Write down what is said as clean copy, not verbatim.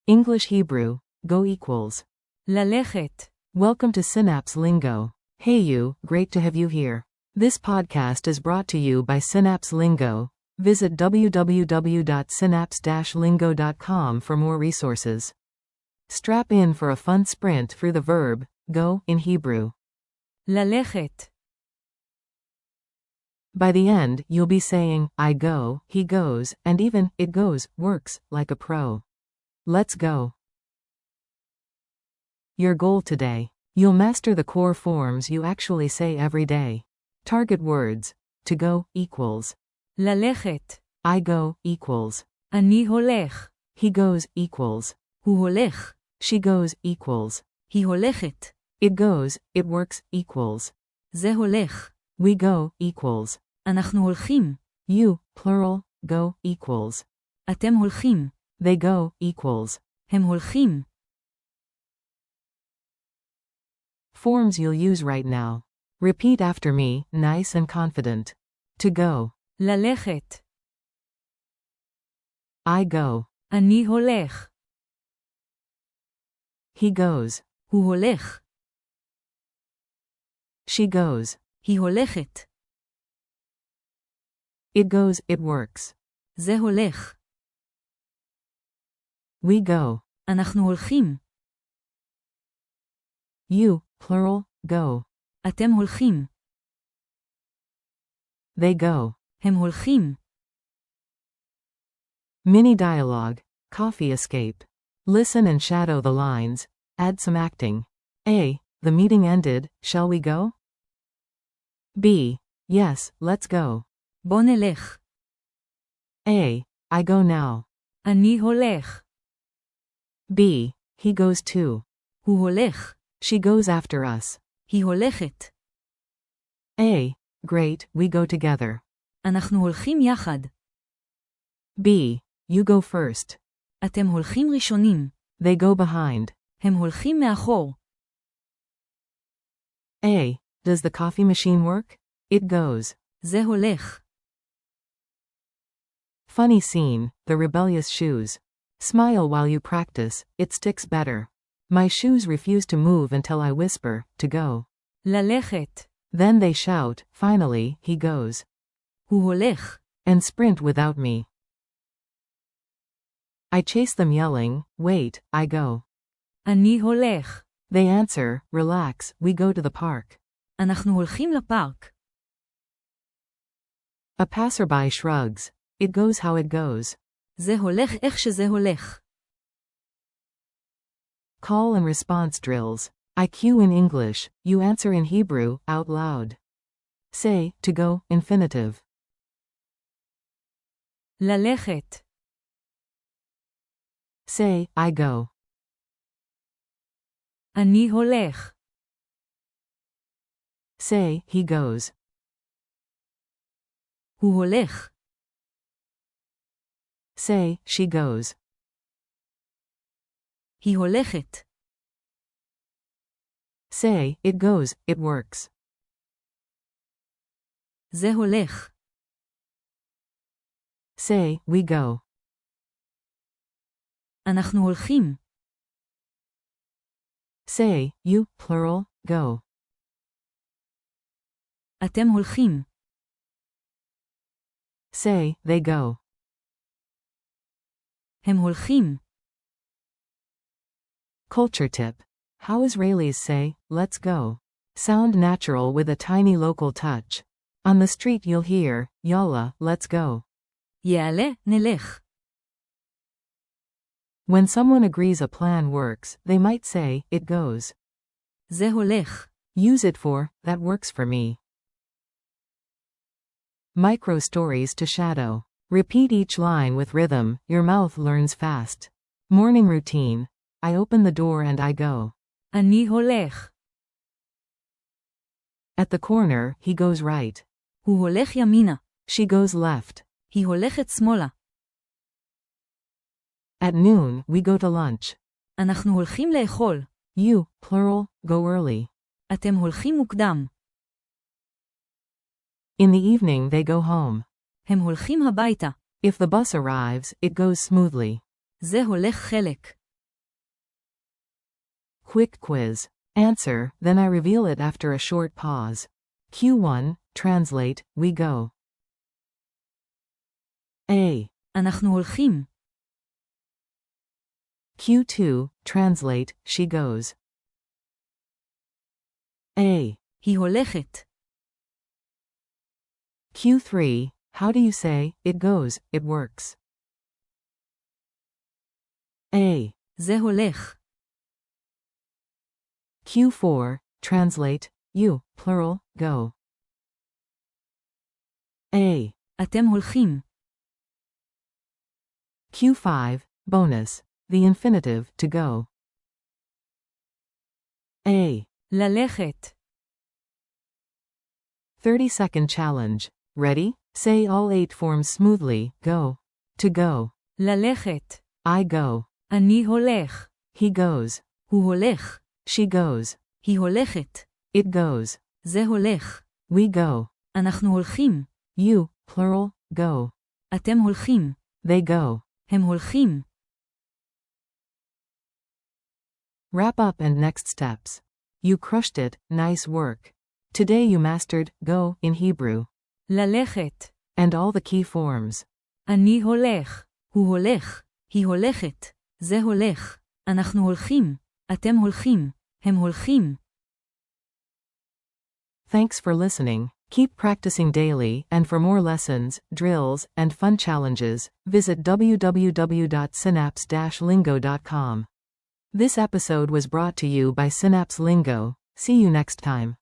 English Hebrew, go equals. ללכת. Welcome to Synapse Lingo. Hey you, great to have you here. This podcast is brought to you by Synapse Lingo. Visit www.synapse-lingo.com for more resources. Strap in for a fun sprint through the verb, go, in Hebrew. ללכת. By the end, you'll be saying, I go, he goes, and even, it goes, works, like a pro. Let's go. Your goal today. You'll master the core forms you actually say every day. Target words. To go, equals. ללכת. I go, equals. אני הולך. He goes, equals. הוא הולך. She goes, equals. היא הולכת. It goes, it works, equals. זה הולך. We go, equals. אנחנו הולכים. You, plural, go, equals. אתם הולכים. They go, equals. הם הולכים. Forms you'll use right now. Repeat after me, nice and confident. To go. ללכת. I go. אני הולך. He goes. הוא הולך. She goes. היא הולכת. It goes, it works. זה הולך. We go. אנחנו הולכים. You, plural, go. אתם הולכים. They go. הם הולכים. Mini dialogue. Coffee escape. Listen and shadow the lines. Add some acting. A. The meeting ended, shall we go? B. Yes, let's go. בוא נלך. A. I go now. אני הולך. B. He goes too. הוא הולך. She goes after us. היא הולכת. A. Great, we go together. אנחנו הולכים יחד. B. You go first. אתם הולכים ראשונים. They go behind. הם הולכים מאחור. A. Does the coffee machine work? It goes. זה הולך. Funny scene, the rebellious shoes. Smile while you practice, it sticks better. My shoes refuse to move until I whisper, to go. ללכת. Then they shout, finally, he goes. הוא הולך. And sprint without me. I chase them yelling, wait, I go. אני הולך. They answer, relax, we go to the park. אנחנו הולכים לפארק. A passerby shrugs. It goes how it goes. זה הולך איך שזה הולך. Call and response drills. I cue in English, you answer in Hebrew, out loud. Say, to go, infinitive. ללכת. Say, I go. אני הולך. Say, he goes. הוא הולך. Say, she goes. היא הולכת. Say, it goes, it works. זה הולך. Say, we go. אנחנו הולכים. Say, you, plural, go. אתם הולכים. Say, they go. הם הולכים. Culture tip. How Israelis say, let's go. Sound natural with a tiny local touch. On the street you'll hear, yalla, let's go. יעלה, נלך. When someone agrees a plan works, they might say, it goes. זה הולך. Use it for, that works for me. Micro stories to shadow. Repeat each line with rhythm, your mouth learns fast. Morning routine. I open the door and I go. אני הולך. At the corner, he goes right. הוא הולך ימינה. She goes left. היא הולכת שמאלה. At noon, we go to lunch. אנחנו הולכים לאכול. You, plural, go early. אתם הולכים מוקדם. In the evening they go home. הם הולכים הביתה. If the bus arrives, it goes smoothly. זה הולך חלק. Quick quiz. Answer, then I reveal it after a short pause. Q1, translate, we go. A. אנחנו הולכים. Q2, translate, she goes. A. היא הולכת. Q3, how do you say, it goes, it works? A. זה הולך. Q4, translate, you, plural, go. A. אתם הולכים. Q5, bonus, the infinitive, to go. A. ללכת. 30-second challenge. Ready? Say all 8 forms smoothly. Go. To go. ללכת. I go. אני הולך. He goes. הוא הולך. She goes. היא הולכת. It goes. זה הולך. We go. אנחנו הולכים. You, plural, go. אתם הולכים. They go. הם הולכים. Wrap up and next steps. You crushed it, nice work. Today you mastered go in Hebrew. ללכת. And all the key forms. אני הולך. הוא הולך. היא הולכת. זה הולך. אנחנו הולכים. אתם הולכים. הם הולכים. Thanks for listening. Keep practicing daily, and for more lessons, drills, and fun challenges, visit www.synapse-lingo.com. This episode was brought to you by Synapse Lingo. See you next time.